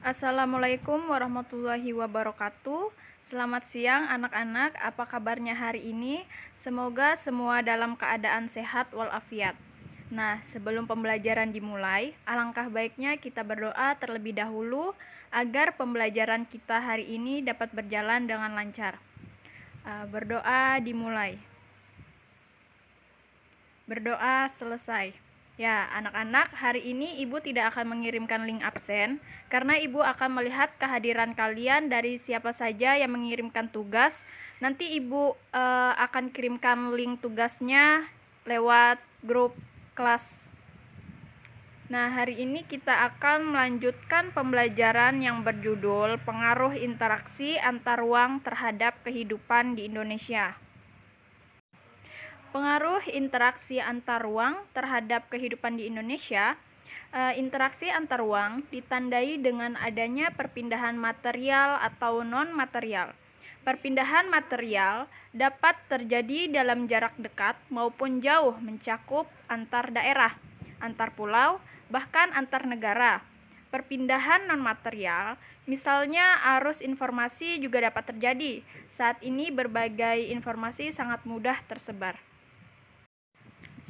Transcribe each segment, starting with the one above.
Assalamualaikum warahmatullahi wabarakatuh. Selamat siang anak-anak, apa kabarnya hari ini? Semoga semua dalam keadaan sehat walafiat. Nah, sebelum pembelajaran dimulai, alangkah baiknya kita berdoa terlebih dahulu agar pembelajaran kita hari ini dapat berjalan dengan lancar. Berdoa dimulai. Berdoa selesai. Ya, anak-anak, hari ini Ibu tidak akan mengirimkan link absen karena Ibu akan melihat kehadiran kalian dari siapa saja yang mengirimkan tugas. Nanti Ibu akan kirimkan link tugasnya lewat grup kelas. Nah, hari ini kita akan melanjutkan pembelajaran yang berjudul Pengaruh Interaksi Antar Ruang Terhadap Kehidupan di Indonesia. Pengaruh interaksi antar ruang terhadap kehidupan di Indonesia. Interaksi antar ruang ditandai dengan adanya perpindahan material atau non-material. Perpindahan material dapat terjadi dalam jarak dekat maupun jauh, mencakup antar daerah, antar pulau, bahkan antar negara. Perpindahan non-material, misalnya arus informasi juga dapat terjadi. Saat ini berbagai informasi sangat mudah tersebar.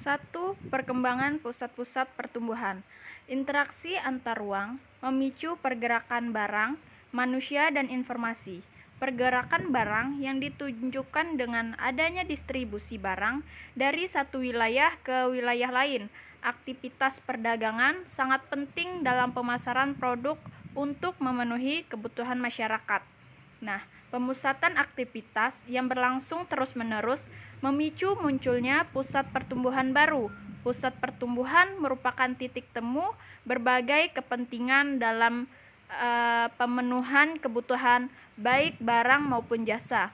1. Perkembangan pusat-pusat pertumbuhan. Interaksi antar ruang memicu pergerakan barang, manusia, dan informasi. Pergerakan barang yang ditunjukkan dengan adanya distribusi barang dari satu wilayah ke wilayah lain. Aktivitas perdagangan sangat penting dalam pemasaran produk untuk memenuhi kebutuhan masyarakat. Nah, pemusatan aktivitas yang berlangsung terus-menerus memicu munculnya pusat pertumbuhan baru. Pusat pertumbuhan merupakan titik temu berbagai kepentingan dalam pemenuhan kebutuhan baik barang maupun jasa.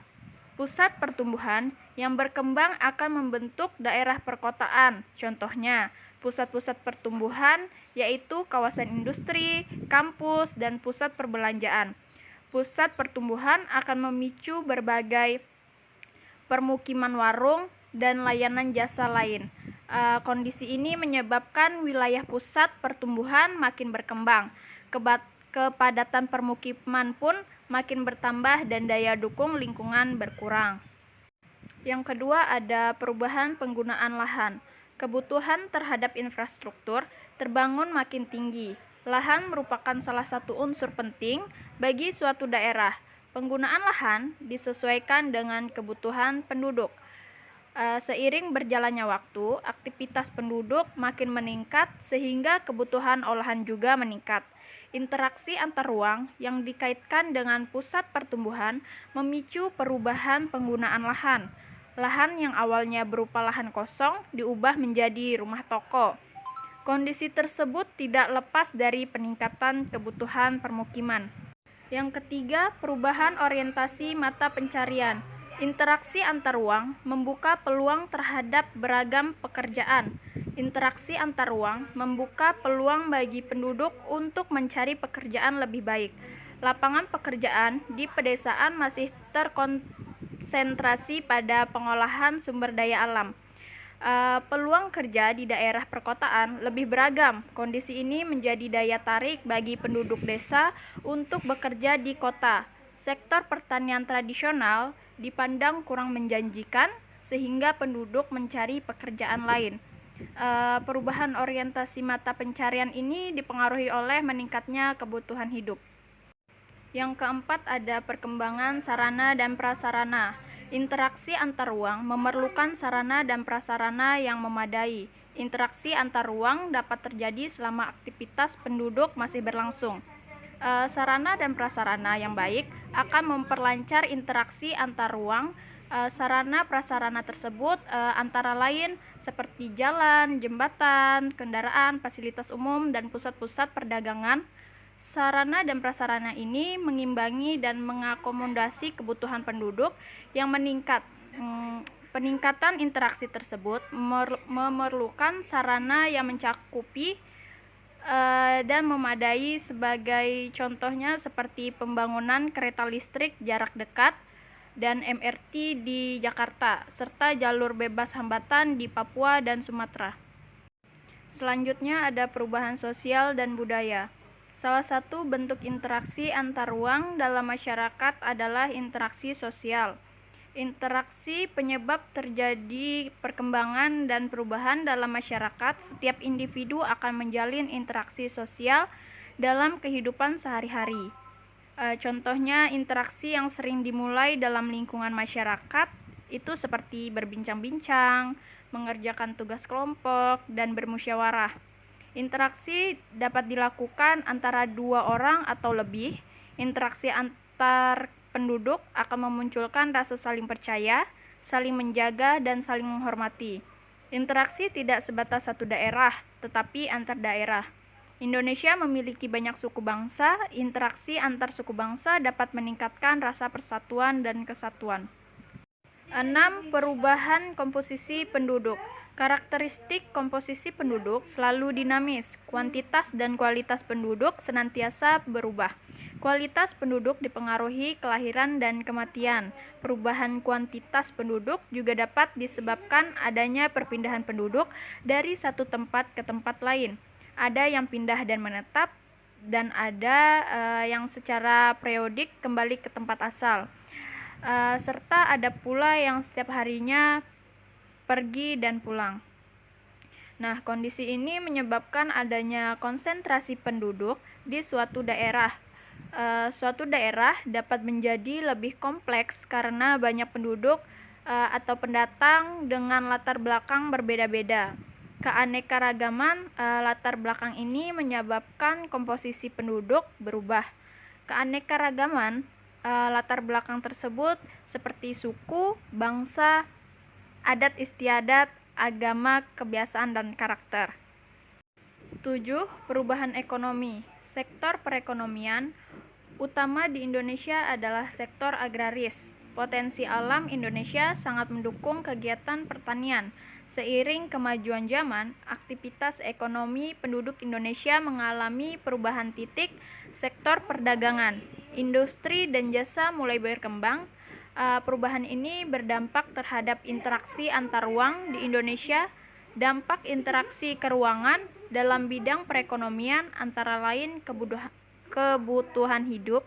Pusat pertumbuhan yang berkembang akan membentuk daerah perkotaan. Contohnya, pusat-pusat pertumbuhan yaitu kawasan industri, kampus, dan pusat perbelanjaan. Pusat pertumbuhan akan memicu berbagai permukiman warung dan layanan jasa lain. Kondisi ini menyebabkan wilayah pusat pertumbuhan makin berkembang. Kepadatan permukiman pun makin bertambah dan daya dukung lingkungan berkurang. Yang kedua ada perubahan penggunaan lahan. Kebutuhan terhadap infrastruktur terbangun makin tinggi. Lahan merupakan salah satu unsur penting bagi suatu daerah. Penggunaan lahan disesuaikan dengan kebutuhan penduduk. Seiring berjalannya waktu, aktivitas penduduk makin meningkat sehingga kebutuhan olahan juga meningkat. Interaksi antar ruang yang dikaitkan dengan pusat pertumbuhan memicu perubahan penggunaan lahan. Lahan yang awalnya berupa lahan kosong diubah menjadi rumah toko. Kondisi tersebut tidak lepas dari peningkatan kebutuhan permukiman. Yang ketiga, perubahan orientasi mata pencarian. Interaksi antar ruang membuka peluang terhadap beragam pekerjaan. Interaksi antar ruang membuka peluang bagi penduduk untuk mencari pekerjaan lebih baik. Lapangan pekerjaan di pedesaan masih terkonsentrasi pada pengolahan sumber daya alam. Peluang kerja di daerah perkotaan lebih beragam. Kondisi ini menjadi daya tarik bagi penduduk desa untuk bekerja di kota. Sektor pertanian tradisional dipandang kurang menjanjikan sehingga penduduk mencari pekerjaan lain. Perubahan orientasi mata pencarian ini dipengaruhi oleh meningkatnya kebutuhan hidup. Yang keempat ada perkembangan sarana dan prasarana. Interaksi antar ruang memerlukan sarana dan prasarana yang memadai. Interaksi antar ruang dapat terjadi selama aktivitas penduduk masih berlangsung. Sarana dan prasarana yang baik akan memperlancar interaksi antar ruang. Sarana prasarana tersebut antara lain seperti jalan, jembatan, kendaraan, fasilitas umum, dan pusat-pusat perdagangan. Sarana dan prasarana ini mengimbangi dan mengakomodasi kebutuhan penduduk yang meningkat. Peningkatan interaksi tersebut memerlukan sarana yang mencakupi dan memadai, sebagai contohnya seperti pembangunan kereta listrik jarak dekat dan MRT di Jakarta, serta jalur bebas hambatan di Papua dan Sumatera. Selanjutnya ada perubahan sosial dan budaya. Salah satu bentuk interaksi antar ruang dalam masyarakat adalah interaksi sosial. Interaksi penyebab terjadi perkembangan dan perubahan dalam masyarakat. Setiap individu akan menjalin interaksi sosial dalam kehidupan sehari-hari. Contohnya interaksi yang sering dimulai dalam lingkungan masyarakat itu seperti berbincang-bincang, mengerjakan tugas kelompok, dan bermusyawarah. Interaksi dapat dilakukan antara dua orang atau lebih. Interaksi antar penduduk akan memunculkan rasa saling percaya, saling menjaga, dan saling menghormati. Interaksi tidak sebatas satu daerah, tetapi antar daerah. Indonesia memiliki banyak suku bangsa. Interaksi antar suku bangsa dapat meningkatkan rasa persatuan dan kesatuan. 6. Perubahan komposisi penduduk. Karakteristik komposisi penduduk selalu dinamis. Kuantitas dan kualitas penduduk senantiasa berubah. Kualitas penduduk dipengaruhi kelahiran dan kematian. Perubahan kuantitas penduduk juga dapat disebabkan adanya perpindahan penduduk dari satu tempat ke tempat lain. Ada yang pindah dan menetap, dan ada yang secara periodik kembali ke tempat asal. Serta ada pula yang setiap harinya pergi dan pulang. Nah, kondisi ini menyebabkan adanya konsentrasi penduduk di suatu daerah. Suatu daerah dapat menjadi lebih kompleks karena banyak penduduk atau pendatang dengan latar belakang berbeda-beda. Keanekaragaman latar belakang ini menyebabkan komposisi penduduk berubah. Keanekaragaman latar belakang tersebut seperti suku, bangsa, adat istiadat, agama, kebiasaan, dan karakter. 7. Perubahan ekonomi. Sektor perekonomian utama di Indonesia adalah sektor agraris. Potensi alam Indonesia sangat mendukung kegiatan pertanian. Seiring kemajuan zaman, aktivitas ekonomi penduduk Indonesia mengalami perubahan titik. Sektor perdagangan, industri, dan jasa mulai berkembang. Perubahan ini berdampak terhadap interaksi antar ruang di Indonesia. Dampak interaksi keruangan dalam bidang perekonomian antara lain kebutuhan hidup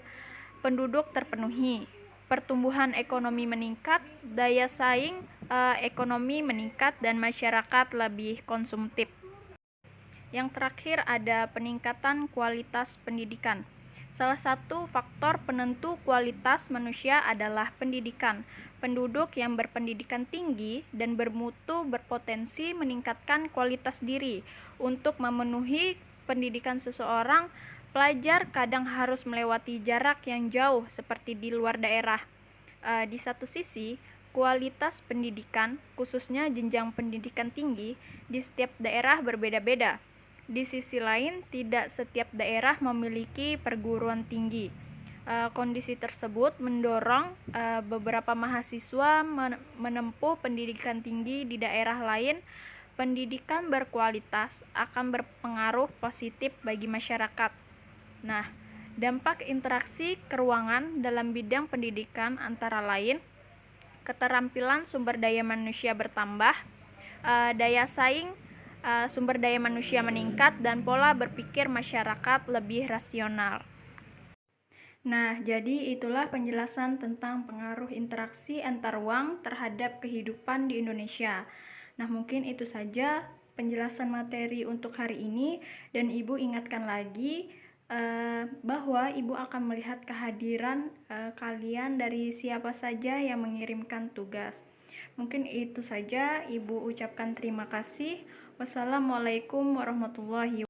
penduduk terpenuhi, pertumbuhan ekonomi meningkat, daya saing ekonomi meningkat, dan masyarakat lebih konsumtif. Yang terakhir ada peningkatan kualitas pendidikan. Salah satu faktor penentu kualitas manusia adalah pendidikan. Penduduk yang berpendidikan tinggi dan bermutu berpotensi meningkatkan kualitas diri. Untuk memenuhi pendidikan seseorang, pelajar kadang harus melewati jarak yang jauh seperti di luar daerah. Di satu sisi, kualitas pendidikan, khususnya jenjang pendidikan tinggi, di setiap daerah berbeda-beda. Di sisi lain, tidak setiap daerah memiliki perguruan tinggi. Kondisi tersebut mendorong beberapa mahasiswa menempuh pendidikan tinggi di daerah lain. Pendidikan berkualitas akan berpengaruh positif bagi masyarakat. Nah, dampak interaksi keruangan dalam bidang pendidikan antara lain keterampilan sumber daya manusia bertambah, daya saing sumber daya manusia meningkat, dan pola berpikir masyarakat lebih rasional. Nah, jadi itulah penjelasan tentang pengaruh interaksi antar ruang terhadap kehidupan di Indonesia. Nah, mungkin itu saja penjelasan materi untuk hari ini, dan Ibu ingatkan lagi bahwa Ibu akan melihat kehadiran kalian dari siapa saja yang mengirimkan tugas. Mungkin itu saja, Ibu ucapkan terima kasih. Wassalamualaikum warahmatullahi wabarakatuh.